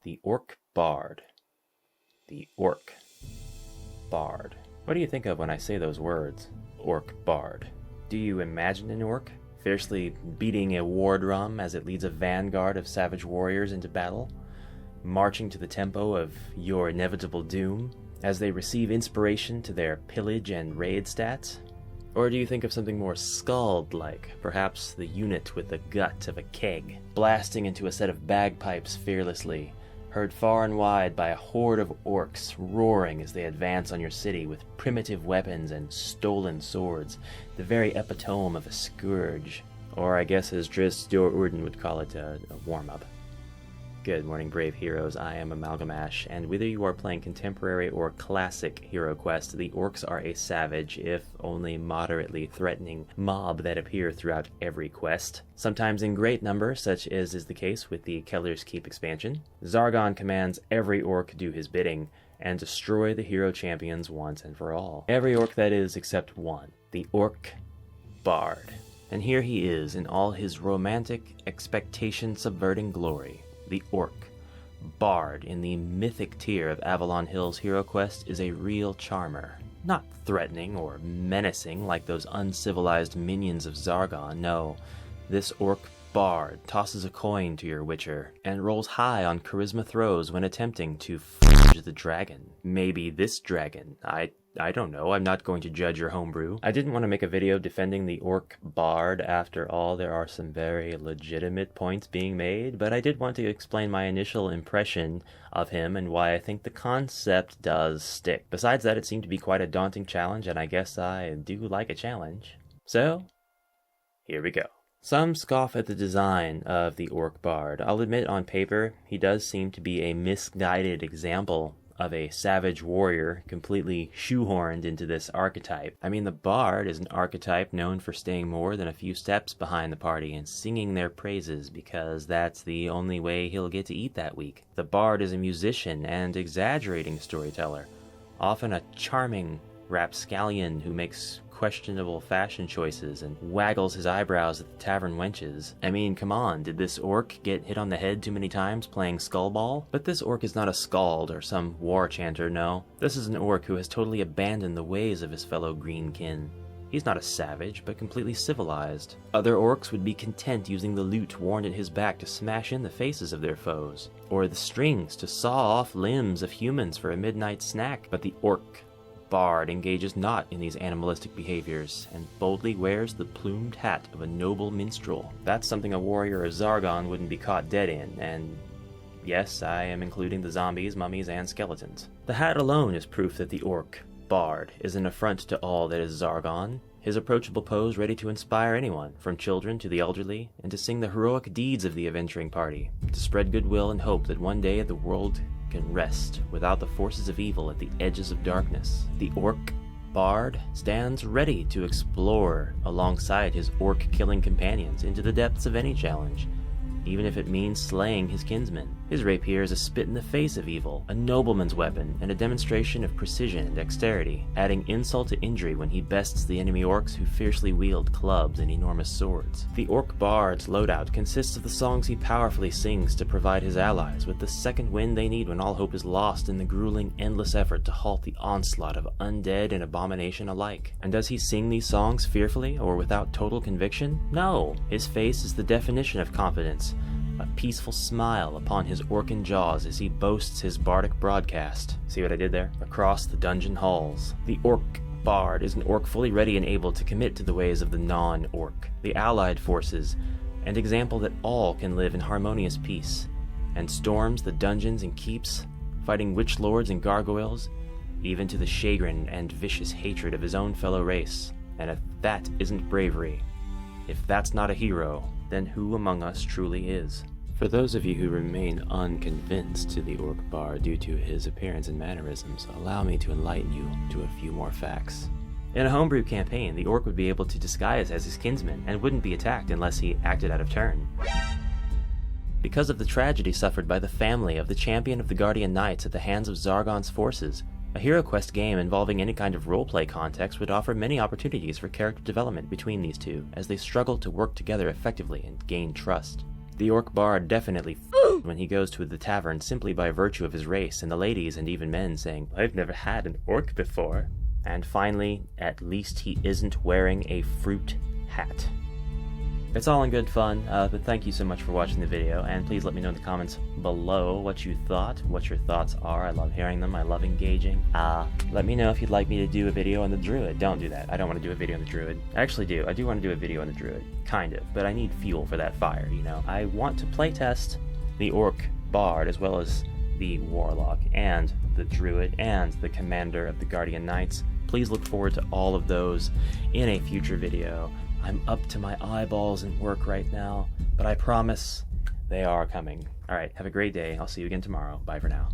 The Orc Bard. The Orc Bard. What do you think of when I say those words? Orc Bard. Do you imagine an orc fiercely beating a war drum as it leads a vanguard of savage warriors into battle, marching to the tempo of Your Inevitable Doom as they receive inspiration to their pillage and raid stats? Or do you think of something more Skald-like, perhaps the unit with the gut of a keg, blasting into a set of bagpipes fearlessly, heard far and wide by a horde of orcs roaring as they advance on your city with primitive weapons and stolen swords, the very epitome of a scourge? Or I guess as Drizzt Do'Urden would call it, a warm-up. Good morning, brave heroes. I am AmalgamAsh, and whether you are playing contemporary or classic HeroQuest, the orcs are a savage, if only moderately threatening, mob that appear throughout every quest, sometimes in great number, such as is the case with the Keller's Keep expansion. Zargon commands every orc do his bidding, and destroy the hero champions once and for all. Every orc, that is, except one, the Orc Bard. And here he is in all his romantic, expectation-subverting glory. The Orc Bard in the mythic tier of Avalon Hill's HeroQuest is a real charmer. Not threatening or menacing like those uncivilized minions of Zargon, no. This Orc Bard tosses a coin to your Witcher, and rolls high on charisma throws when attempting to forge the dragon. Maybe this dragon. I don't know, I'm not going to judge your homebrew. I didn't want to make a video defending the Orc Bard. After all, there are some very legitimate points being made, but I did want to explain my initial impression of him and why I think the concept does stick. Besides that, it seemed to be quite a daunting challenge, and I guess I do like a challenge. So, here we go. Some scoff at the design of the Orc Bard. I'll admit, on paper, he does seem to be a misguided example of a savage warrior completely shoehorned into this archetype. I mean, the Bard is an archetype known for staying more than a few steps behind the party and singing their praises because that's the only way he'll get to eat that week. The Bard is a musician and exaggerating storyteller, often a charming rapscallion who makes questionable fashion choices and waggles his eyebrows at the tavern wenches. I mean, come on, did this orc get hit on the head too many times playing skullball? But this orc is not a skald or some war chanter, no. This is an orc who has totally abandoned the ways of his fellow greenkin. He's not a savage, but completely civilized. Other orcs would be content using the loot worn at his back to smash in the faces of their foes, or the strings to saw off limbs of humans for a midnight snack. But the Orc Bard engages not in these animalistic behaviors, and boldly wears the plumed hat of a noble minstrel. That's something a warrior of Zargon wouldn't be caught dead in, and yes, I am including the zombies, mummies, and skeletons. The hat alone is proof that the Orc Bard is an affront to all that is Zargon, his approachable pose ready to inspire anyone, from children to the elderly, and to sing the heroic deeds of the adventuring party, to spread goodwill and hope that one day the world can rest without the forces of evil at the edges of darkness. The Orc Bard stands ready to explore alongside his orc-killing companions into the depths of any challenge, even if it means slaying his kinsmen. His rapier is a spit in the face of evil, a nobleman's weapon, and a demonstration of precision and dexterity, adding insult to injury when he bests the enemy orcs who fiercely wield clubs and enormous swords. The Orc Bard's loadout consists of the songs he powerfully sings to provide his allies with the second wind they need when all hope is lost in the grueling, endless effort to halt the onslaught of undead and abomination alike. And does he sing these songs fearfully or without total conviction? No! His face is the definition of confidence, a peaceful smile upon his orcan jaws as he boasts his bardic broadcast. See what I did there? Across the dungeon halls. The Orc Bard is an orc fully ready and able to commit to the ways of the non-orc, the allied forces, an example that all can live in harmonious peace, and storms the dungeons and keeps, fighting witch lords and gargoyles, even to the chagrin and vicious hatred of his own fellow race. And if that isn't bravery, if that's not a hero, then who among us truly is? For those of you who remain unconvinced to the Orc Bard due to his appearance and mannerisms, allow me to enlighten you to a few more facts. In a homebrew campaign, the orc would be able to disguise as his kinsman and wouldn't be attacked unless he acted out of turn. Because of the tragedy suffered by the family of the champion of the Guardian Knights at the hands of Zargon's forces, a HeroQuest game involving any kind of roleplay context would offer many opportunities for character development between these two as they struggle to work together effectively and gain trust. The orc bard definitely when he goes to the tavern simply by virtue of his race, and the ladies and even men saying, "I've never had an orc before." And finally, at least he isn't wearing a fruit hat. It's all in good fun, but thank you so much for watching the video, and please let me know in the comments below what you thought, what your thoughts are. I love hearing them, I love engaging. Let me know if you'd like me to do a video on the druid. Don't do that, I don't want to do a video on the druid. I actually do, I do want to do a video on the druid, kind of, but I need fuel for that fire, you know? I want to playtest the orc bard, as well as the warlock, and the druid, and the commander of the guardian knights. Please look forward to all of those in a future video. I'm up to my eyeballs in work right now, but I promise they are coming. Alright, have a great day. I'll see you again tomorrow. Bye for now.